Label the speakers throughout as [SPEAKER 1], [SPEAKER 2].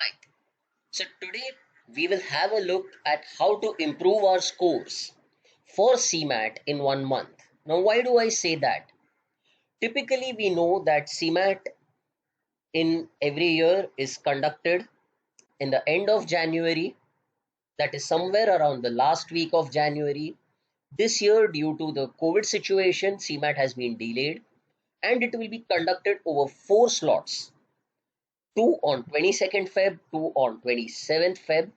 [SPEAKER 1] Right. So today we will have a look at how to improve our scores for CMAT in 1 month. Now, why do I say that? Typically, we know that CMAT in every year is conducted in the end of January, that is somewhere around the last week of January. This year, due to the COVID situation, CMAT has been delayed and it will be conducted over four slots, two on 22nd Feb, two on 27th Feb.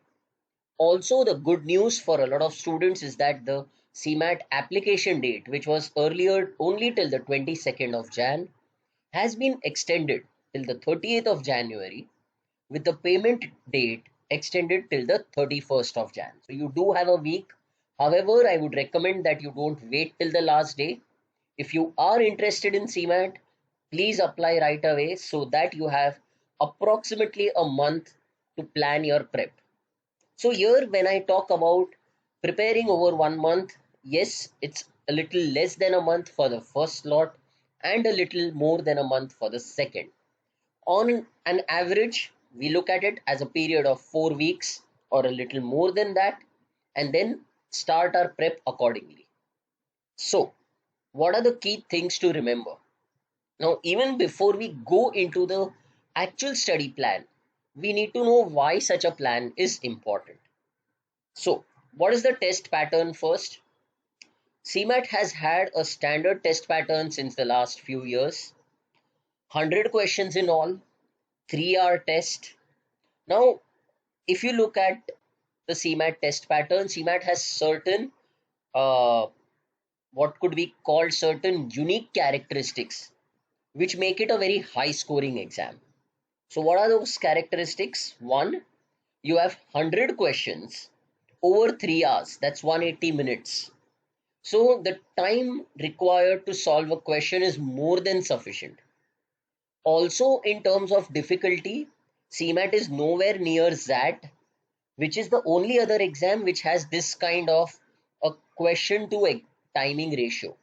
[SPEAKER 1] Also, the good news for a lot of students is that the CMAT application date, which was earlier only till the 22nd of Jan, has been extended till the 30th of January, with the payment date extended till the 31st of Jan. So you do have a week. However, I would recommend that you don't wait till the last day. If you are interested in CMAT, please apply right away so that you have approximately a month to plan your prep. So here when I talk about preparing over 1 month, yes, it's a little less than a month for the first slot and a little more than a month for the second. On an average, we look at it as a period of 4 weeks or a little more than that, and then start our prep accordingly. So, what are the key things to remember? Now, even before we go into the actual study plan, we need to know why such a plan is important. So, what is the test pattern first? CMAT has had a standard test pattern since the last few years. 100 questions in all, 3-hour test. Now, if you look at the CMAT test pattern, CMAT has certain uh, what could be called certain unique characteristics which make it a very high scoring exam. So, what are those characteristics? One, you have 100 questions over 3 hours, that's 180 minutes. So the time required to solve a question is more than sufficient. Also, in terms of difficulty, CMAT is nowhere near XAT, which is the only other exam which has this kind of a question to a timing ratio.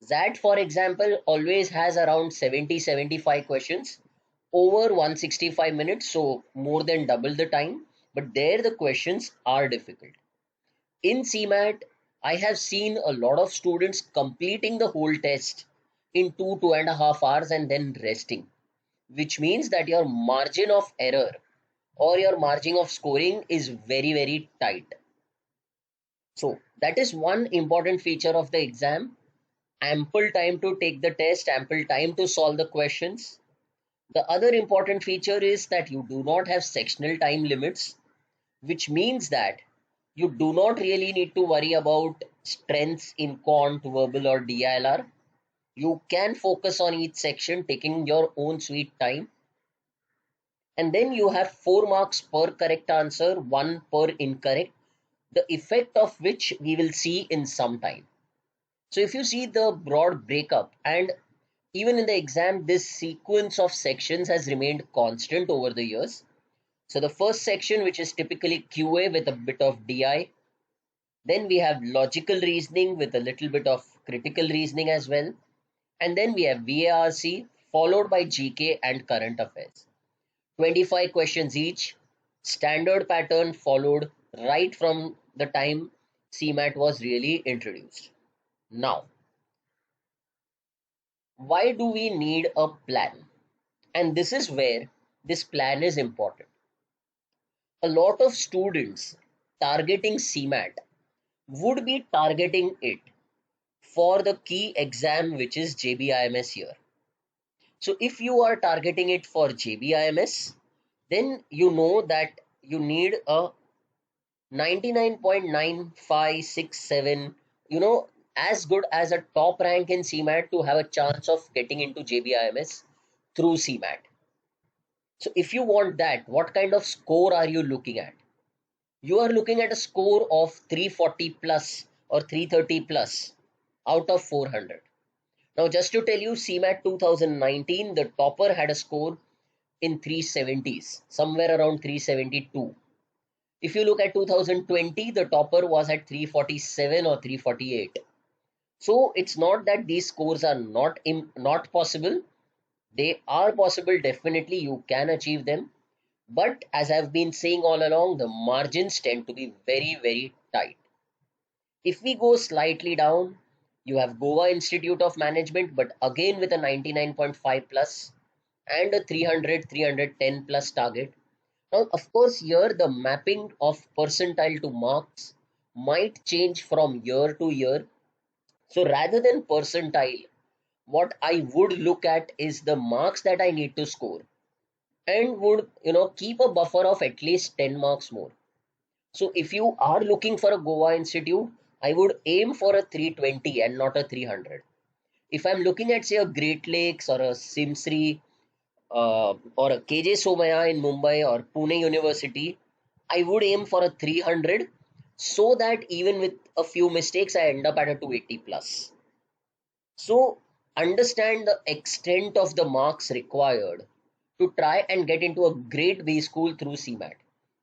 [SPEAKER 1] XAT, for example, always has around 70-75 questions over 165 minutes, so more than double the time. But there the questions are difficult. In CMAT, I have seen a lot of students completing the whole test in 2.5 hours and then resting, which means that your margin of error or your margin of scoring is very, very tight. So, that is one important feature of the exam: ample time to take the test, ample time to solve the questions. The other important feature is that you do not have sectional time limits, which means that you do not really need to worry about strengths in quant, verbal, or DILR. You can focus on each section, taking your own sweet time. And then you have 4 marks per correct answer, one per incorrect, the effect of which we will see in some time. So if you see the broad breakup, and even in the exam, this sequence of sections has remained constant over the years. So the first section, which is typically QA with a bit of DI, then we have logical reasoning with a little bit of critical reasoning as well. And then we have VARC followed by GK and current affairs. 25 questions each, standard pattern followed right from the time CMAT was really introduced. Now, why do we need a plan? And this is where this plan is important. A lot of students targeting CMAT would be targeting it for the key exam, which is JBIMS here. So if you are targeting it for JBIMS, then you know that you need a 99.9567, as good as a top rank in CMAT to have a chance of getting into JBIMS through CMAT. So if you want that, what kind of score are you looking at? You are looking at a score of 340 plus or 330 plus out of 400. Now, just to tell you, CMAT 2019, the topper had a score in 370s, somewhere around 372. If you look at 2020, the topper was at 347 or 348. So it's not that these scores are not possible. They are possible, definitely you can achieve them. But as I've been saying all along, the margins tend to be very, very tight. If we go slightly down, you have Goa Institute of Management, but again with a 99.5 plus and a 300, 310 plus target. Now, of course, here the mapping of percentile to marks might change from year to year. So rather than percentile, what I would look at is the marks that I need to score and would keep a buffer of at least 10 marks more. So if you are looking for a Goa Institute, I would aim for a 320 and not a 300. If I'm looking at say a Great Lakes or a Simsri or a KJ Somaya in Mumbai or Pune University, I would aim for a 300 so that even with a few mistakes, I end up at a 280 plus. So understand the extent of the marks required to try and get into a great B school through CMAT.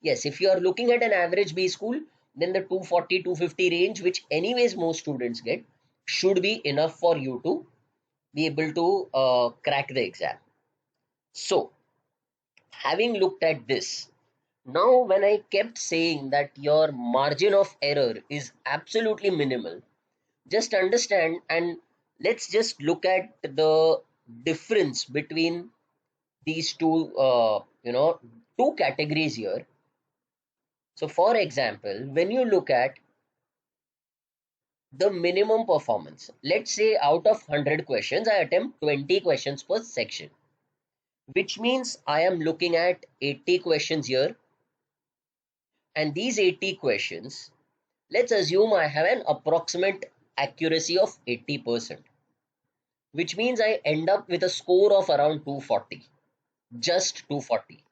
[SPEAKER 1] Yes, if you are looking at an average B school, then the 240, 250 range, which anyways most students get, should be enough for you to be able to crack the exam. So, having looked at this, now when I kept saying that your margin of error is absolutely minimal, just understand and let's just look at the difference between these two categories here. So for example, when you look at the minimum performance, let's say out of 100 questions I attempt 20 questions per section, which means I am looking at 80 questions here, and these 80 questions, let's assume I have an approximate accuracy of 80%, which means I end up with a score of around 240, just 240.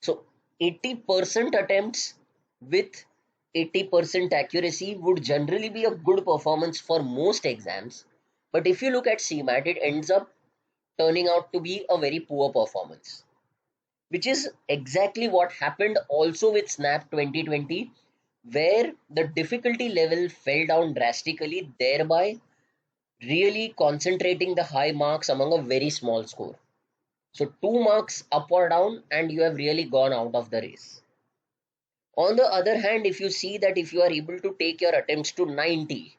[SPEAKER 1] So 80% attempts with 80% accuracy would generally be a good performance for most exams. But if you look at CMAT, it ends up turning out to be a very poor performance, which is exactly what happened also with SNAP 2020, where the difficulty level fell down drastically, thereby really concentrating the high marks among a very small score. So 2 marks up or down, and you have really gone out of the race. On the other hand, if you see that if you are able to take your attempts to 90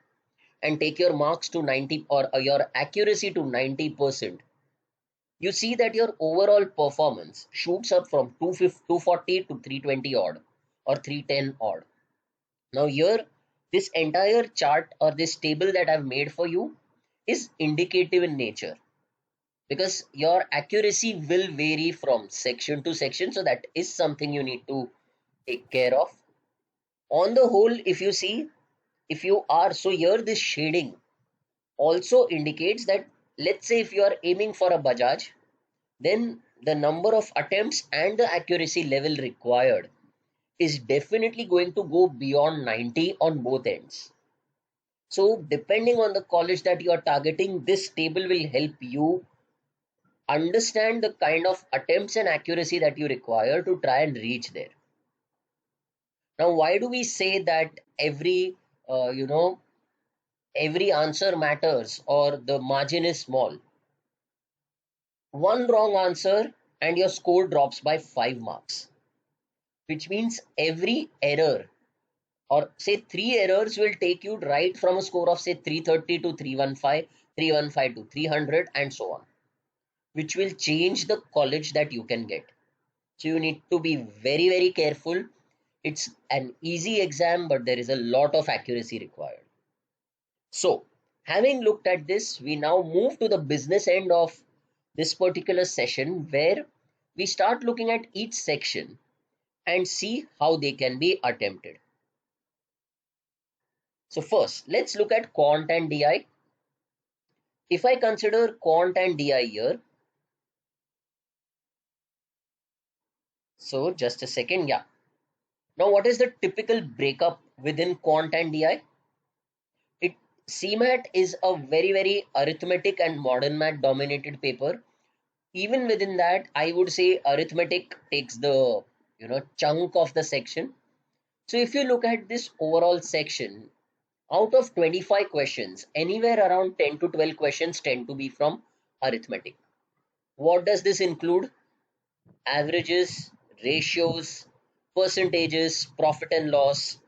[SPEAKER 1] and take your marks to 90 or your accuracy to 90%, you see that your overall performance shoots up from 240 to 320 odd or 310 odd. Now, here, this entire chart or this table that I've made for you is indicative in nature because your accuracy will vary from section to section. So, that is something you need to take care of. On the whole, if you see, if you are, so here this shading also indicates that, let's say if you are aiming for a Bajaj, then the number of attempts and the accuracy level required is definitely going to go beyond 90 on both ends. So depending on the college that you are targeting, this table will help you understand the kind of attempts and accuracy that you require to try and reach there. Now, why do we say that uh, you know, every answer matters or the margin is small? One wrong answer and your score drops by 5 marks, which means every error or say 3 errors will take you right from a score of say 330 to 315, 315 to 300, and so on, which will change the college that you can get. So you need to be very, very careful. It's an easy exam, but there is a lot of accuracy required. So, having looked at this, we now move to the business end of this particular session where we start looking at each section and see how they can be attempted. So first, let's look at quant and DI. If I consider quant and DI here, so just a second, yeah. Now, what is the typical breakup within quant and DI? It CMAT is a very, very arithmetic and modern math dominated paper. Even within that, I would say arithmetic takes the chunk of the section. So if you look at this overall section, out of 25 questions, anywhere around 10 to 12 questions tend to be from arithmetic. What does this include? Averages, ratios, percentages, profit and loss,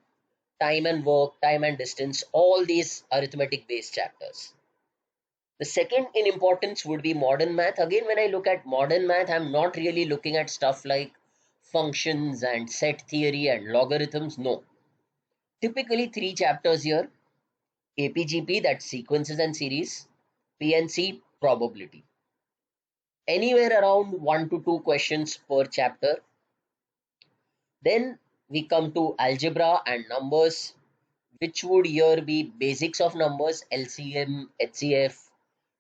[SPEAKER 1] time and work, time and distance, all these arithmetic based chapters. The second in importance would be modern math. Again, when I look at modern math, I'm not really looking at stuff like functions and set theory and logarithms. No. Typically, three chapters here: APGP, that's sequences and series, PNC, probability. Anywhere around 1 to 2 questions per chapter. Then we come to algebra and numbers, which would here be basics of numbers, LCM, HCF,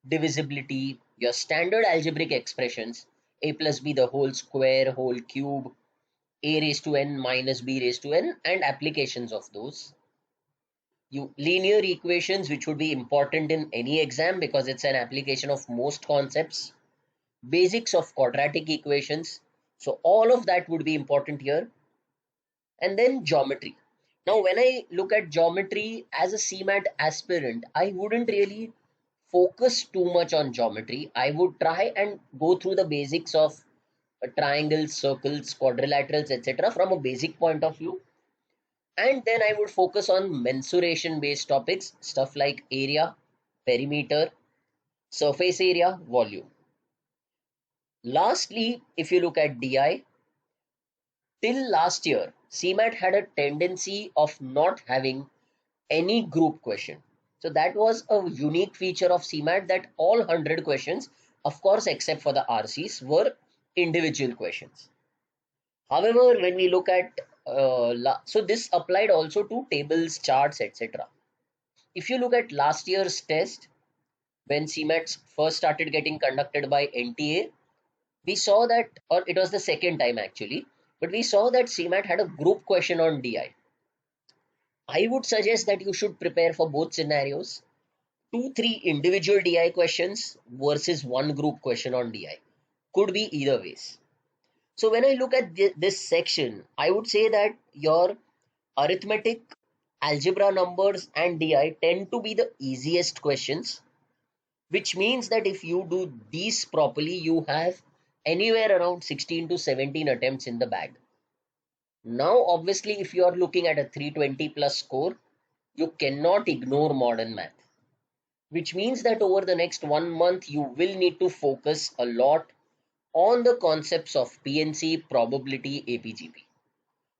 [SPEAKER 1] divisibility, your standard algebraic expressions, a plus b the whole square, whole cube, a raised to n minus b raised to n, and applications of those. You linear equations, which would be important in any exam because it's an application of most concepts. Basics of quadratic equations. So all of that would be important here. And then geometry. Now, when I look at geometry as a CMAT aspirant, I wouldn't really focus too much on geometry. I would try and go through the basics of triangles, circles, quadrilaterals, etc. from a basic point of view. And then I would focus on mensuration based topics, stuff like area, perimeter, surface area, volume. Lastly, if you look at DI, till last year, CMAT had a tendency of not having any group question. So that was a unique feature of CMAT, that all 100 questions, of course, except for the RCs, were individual questions. However, when we look at, so this applied also to tables, charts, etc. If you look at last year's test, when CMATs first started getting conducted by NTA, we saw that, or it was the second time actually, but we saw that CMAT had a group question on DI. I would suggest that you should prepare for both scenarios: 2, 3 individual DI questions versus one group question on DI. Could be either ways. So when I look at this section, I would say that your arithmetic, algebra, numbers, and DI tend to be the easiest questions, which means that if you do these properly, you have anywhere around 16 to 17 attempts in the bag. Now, obviously, if you are looking at a 320 plus score, you cannot ignore modern math, which means that over the next 1 month, you will need to focus a lot on the concepts of PNC, probability, APGP.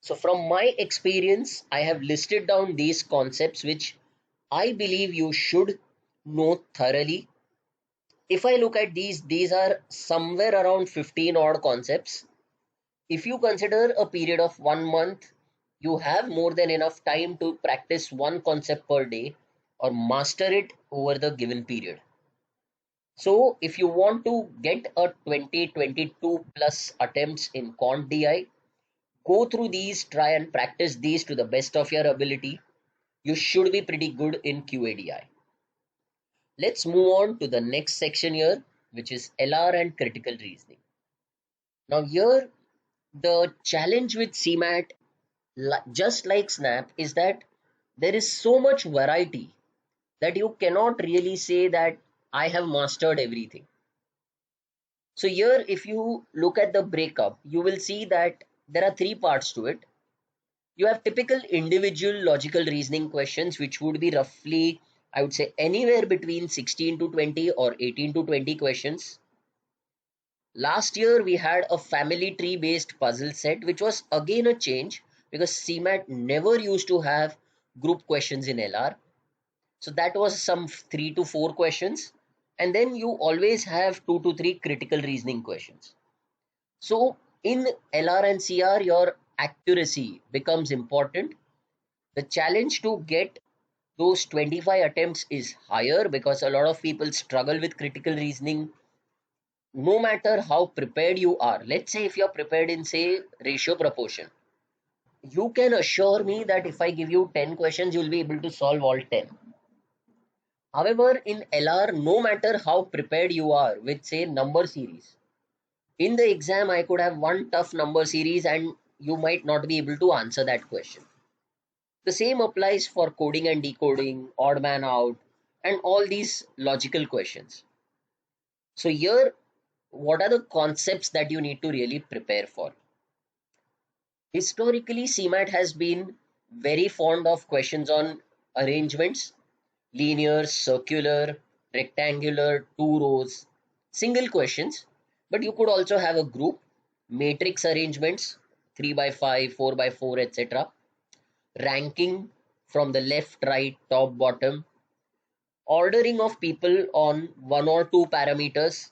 [SPEAKER 1] So, from my experience, I have listed down these concepts which I believe you should know thoroughly. If I look at these are somewhere around 15 odd concepts. If you consider a period of 1 month, you have more than enough time to practice one concept per day or master it over the given period. So, if you want to get a 2022 plus attempts in Quant DI, go through these, try and practice these to the best of your ability. You should be pretty good in QADI. Let's move on to the next section here, which is LR and critical reasoning. Now, here the challenge with CMAT, just like SNAP, is that there is so much variety that you cannot really say that I have mastered everything. So here, if you look at the breakup, you will see that there are three parts to it. You have typical individual logical reasoning questions, which would be roughly, I would say, anywhere between 16 to 20 or 18 to 20 questions. Last year, we had a family tree based puzzle set, which was again a change because CMAT never used to have group questions in LR. So that was some 3 to 4 questions. And then you always have 2 to 3 critical reasoning questions. So in LR and CR, your accuracy becomes important. The challenge to get those 25 attempts is higher because a lot of people struggle with critical reasoning no matter how prepared you are. Let's say if you're prepared in, say, ratio proportion, you can assure me that if I give you 10 questions, you'll be able to solve all 10. However, in LR, no matter how prepared you are with, say, number series, in the exam, I could have one tough number series and you might not be able to answer that question. The same applies for coding and decoding, odd man out, and all these logical questions. So, here, what are the concepts that you need to really prepare for? Historically, CMAT has been very fond of questions on arrangements, linear, circular, rectangular, two rows, single questions, but you could also have a group, matrix arrangements, 3 by 5, 4 by 4, etc., ranking from the left, right, top, bottom, ordering of people on one or two parameters,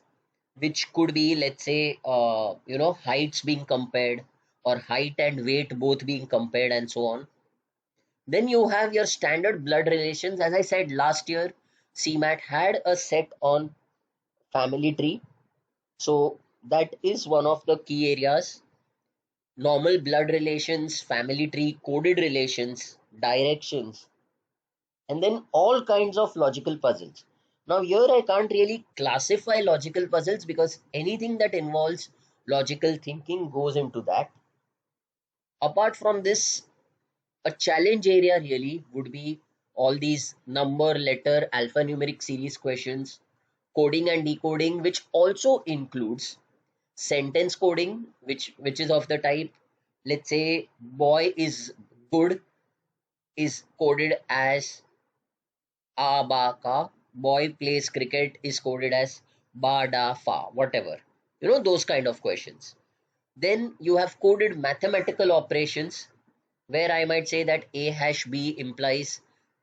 [SPEAKER 1] which could be, let's say, heights being compared or height and weight both being compared and so on. Then you have your standard blood relations. As I said last year, CMAT had a set on family tree. So that is one of the key areas. Normal blood relations, family tree, coded relations, directions, and then all kinds of logical puzzles. Now, here I can't really classify logical puzzles because anything that involves logical thinking goes into that. Apart from this, a challenge area really would be all these number, letter, alphanumeric series questions, coding and decoding, which also includes sentence coding, which is of the type, let's say, boy is good is coded as a ba ka, boy plays cricket is coded as ba da fa, whatever. Those kind of questions. Then you have coded mathematical operations where I might say that a hash b implies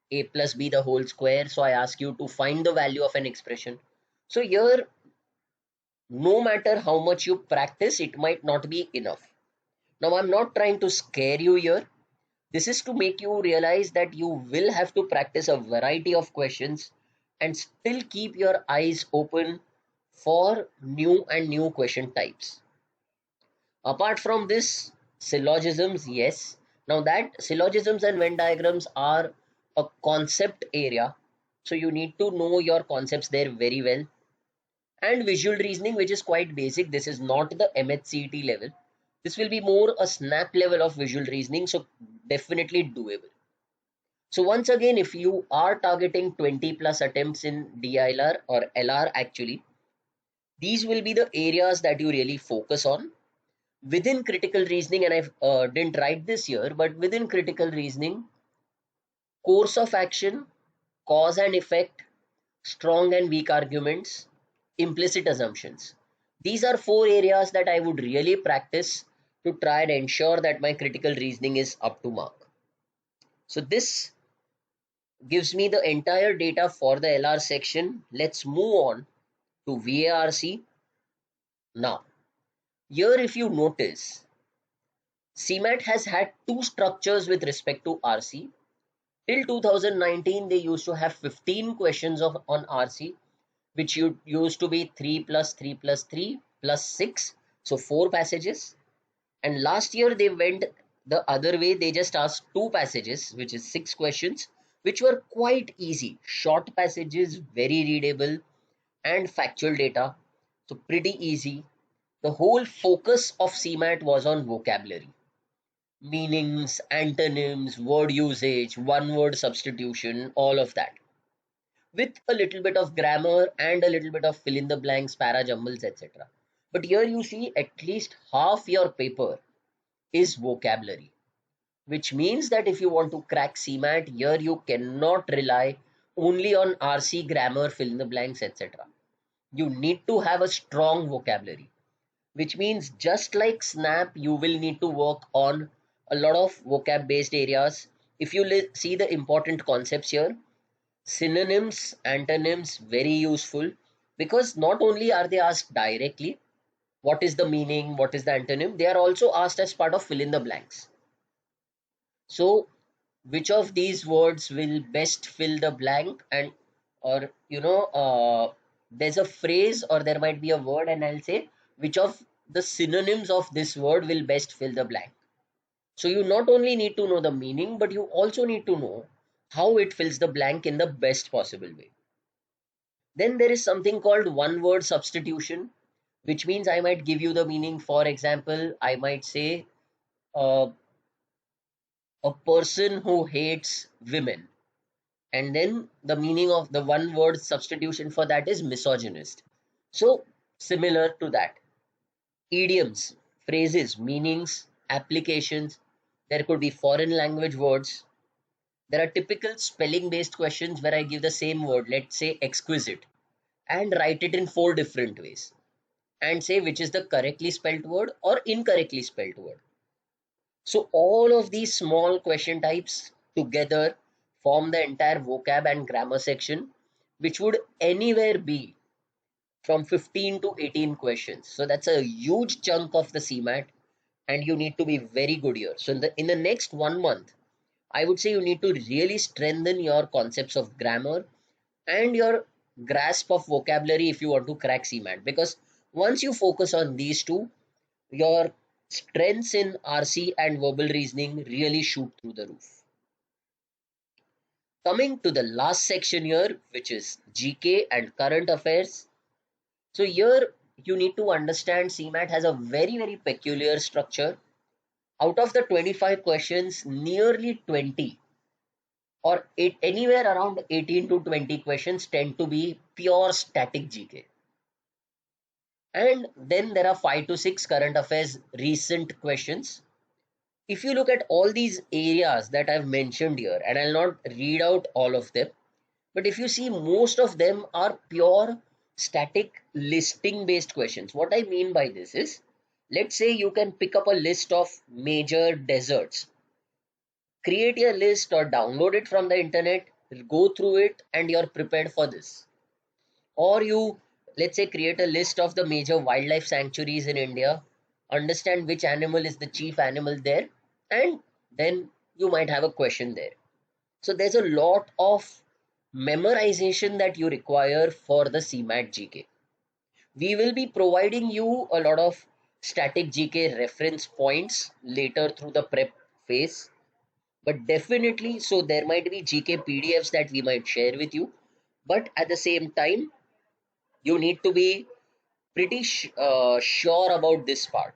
[SPEAKER 1] a plus b the whole square. So I ask you to find the value of an expression. So here, no matter how much you practice, it might not be enough. Now, I'm not trying to scare you here. This is to make you realize that you will have to practice a variety of questions and still keep your eyes open for new and new question types. Apart from this, syllogisms, yes. Now that syllogisms and Venn diagrams are a concept area, so you need to know your concepts there very well. And visual reasoning, which is quite basic. This is not the MHCET level. This will be more a snap level of visual reasoning, so definitely doable. So once again, if you are targeting 20 plus attempts in DILR or LR actually, these will be the areas that you really focus on. Within critical reasoning, and I didn't write this here, but within critical reasoning, course of action, cause and effect, strong and weak arguments, implicit assumptions. These are four areas that I would really practice to try and ensure that my critical reasoning is up to mark. So this gives me the entire data for the LR section. Let's move on to VARC. Now, here if you notice, CMAT has had two structures with respect to RC. Till 2019, they used to have 15 questions on RC, which used to be 3 plus 3 plus 3 plus 6, so 4 passages. And last year they went the other way, they just asked 2 passages, which is 6 questions, which were quite easy, short passages, very readable, and factual data, so pretty easy. The whole focus of CMAT was on vocabulary, meanings, antonyms, word usage, one word substitution, all of that, with a little bit of grammar and a little bit of fill in the blanks, para jumbles, etc. But here you see at least half your paper is vocabulary, which means that if you want to crack CMAT, here you cannot rely only on RC, grammar, fill in the blanks, etc. You need to have a strong vocabulary, which means just like SNAP, you will need to work on a lot of vocab based areas. If you see the important concepts here, synonyms, antonyms, very useful, because not only are they asked directly, what is the meaning, what is the antonym, they are also asked as part of fill in the blanks. So which of these words will best fill the blank, and or there's a phrase or there might be a word and I'll say which of the synonyms of this word will best fill the blank. So you not only need to know the meaning, but you also need to know how it fills the blank in the best possible way. Then there is something called one word substitution, which means I might give you the meaning. For example, I might say uh, a person who hates women, and then the meaning of the one word substitution for that is misogynist. So similar to that, idioms, phrases, meanings, applications, there could be foreign language words. There are typical spelling based questions where I give the same word, let's say exquisite, and write it in four different ways and say which is the correctly spelled word or incorrectly spelled word. So all of these small question types together form the entire vocab and grammar section, which would anywhere be from 15 to 18 questions. So that's a huge chunk of the CMAT, and you need to be very good here. So in the next 1 month, I would say you need to really strengthen your concepts of grammar and your grasp of vocabulary if you want to crack CMAT. Because once you focus on these two, your strengths in RC and verbal reasoning really shoot through the roof. Coming to the last section here, which is GK and current affairs. So here you need to understand CMAT has a very, very peculiar structure. Out of the 25 questions, nearly 20 or anywhere around 18 to 20 questions tend to be pure static GK. And then there are 5 to 6 current affairs recent questions. If you look at all these areas that I've mentioned here, and I'll not read out all of them, but if you see, most of them are pure static listing based questions. What I mean by this is, let's say you can pick up a list of major deserts, create a list or download it from the internet, go through it, and you're prepared for this. Or you, let's say, create a list of the major wildlife sanctuaries in India, understand which animal is the chief animal there, and then you might have a question there. So there's a lot of memorization that you require for the CMAT GK. We will be providing you a lot of static GK reference points later through the prep phase, but definitely, so there might be GK PDFs that we might share with you, but at the same time, you need to be pretty sure about this part.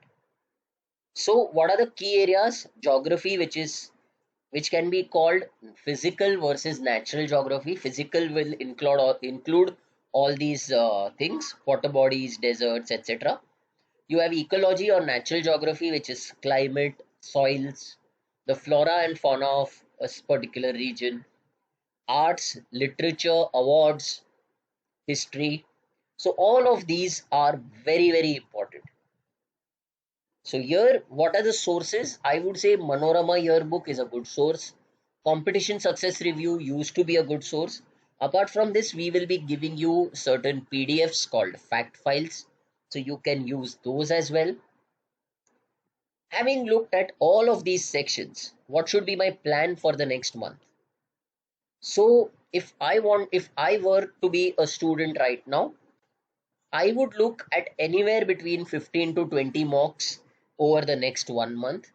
[SPEAKER 1] So what are the key areas? Geography, which can be called physical versus natural geography. Physical will include all these things: water bodies, deserts, etc. You have ecology or natural geography, which is climate, soils, the flora and fauna of a particular region. Arts, literature, awards, history. So all of these are very, very important. So here, what are the sources? I would say Manorama Yearbook is a good source. Competition Success Review used to be a good source. Apart from this, we will be giving you certain PDFs called fact files. So you can use those as well. Having looked at all of these sections, what should be my plan for the next month? So if I were to be a student right now, I would look at anywhere between 15 to 20 mocks over the next 1 month.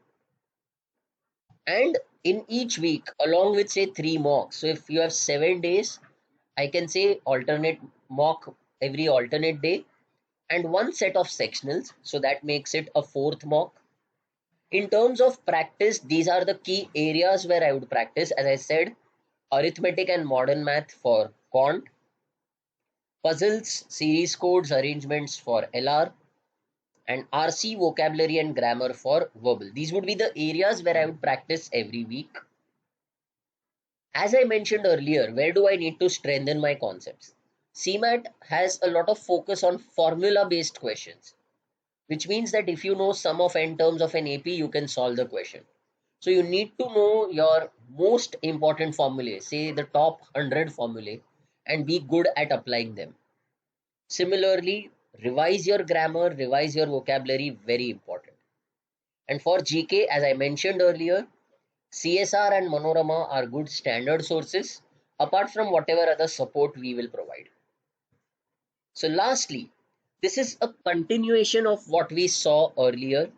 [SPEAKER 1] And in each week, along with say 3 mocks. So if you have 7 days, I can say alternate mock every alternate day and one set of sectionals. So that makes it a fourth mock. In terms of practice, these are the key areas where I would practice. As I said, arithmetic and modern math for quant, puzzles, series codes, arrangements for LR, and RC vocabulary and grammar for verbal. These would be the areas where I would practice every week. As I mentioned earlier, where do I need to strengthen my concepts? CMAT has a lot of focus on formula based questions, which means that if you know sum of n terms of an AP, you can solve the question. So you need to know your most important formulae, say the top 100 formulae, and be good at applying them. Similarly, revise your grammar, revise your vocabulary, very important. And for GK, as I mentioned earlier, CSR and Manorama are good standard sources, apart from whatever other support we will provide. So lastly, this is a continuation of what we saw earlier,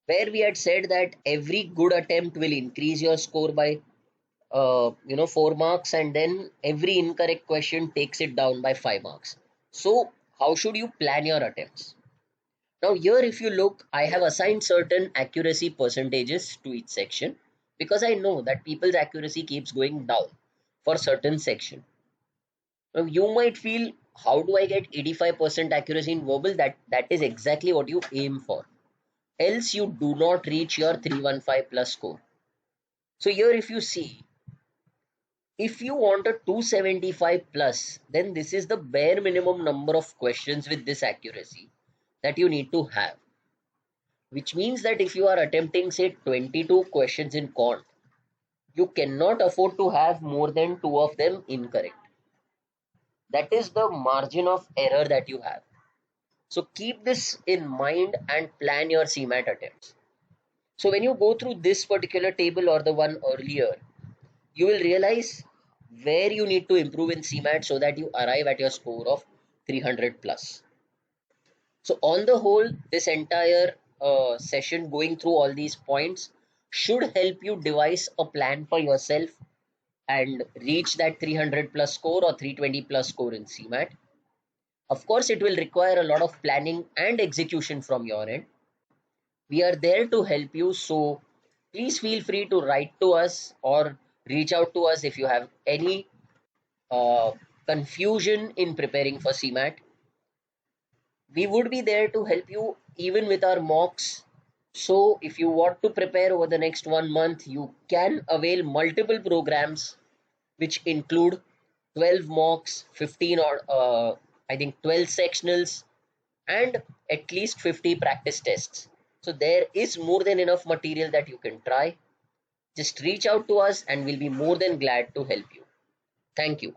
[SPEAKER 1] where we had said that every good attempt will increase your score by 4 marks, and then every incorrect question takes it down by 5 marks. So how should you plan your attempts? Now here, if you look, I have assigned certain accuracy percentages to each section because I know that people's accuracy keeps going down for certain section. Now you might feel, how do I get 85% accuracy in verbal? That is exactly what you aim for. else you do not reach your 315 plus score. So here if you see, if you want a 275 plus, then this is the bare minimum number of questions with this accuracy that you need to have. Which means that if you are attempting say 22 questions in quant, you cannot afford to have more than 2 of them incorrect. That is the margin of error that you have. So keep this in mind and plan your CMAT attempts. So when you go through this particular table or the one earlier, you will realize where you need to improve in CMAT so that you arrive at your score of 300 plus. So on the whole, this entire session going through all these points should help you devise a plan for yourself and reach that 300 plus score or 320 plus score in CMAT. Of course, it will require a lot of planning and execution from your end. We are there to help you, so please feel free to write to us or reach out to us if you have any uh, confusion in preparing for CMAT. We would be there to help you even with our mocks. So if you want to prepare over the next 1 month, you can avail multiple programs which include 12 mocks, 15 or I think 12 sectionals, and at least 50 practice tests. So there is more than enough material that you can try. Just reach out to us and we'll be more than glad to help you. Thank you.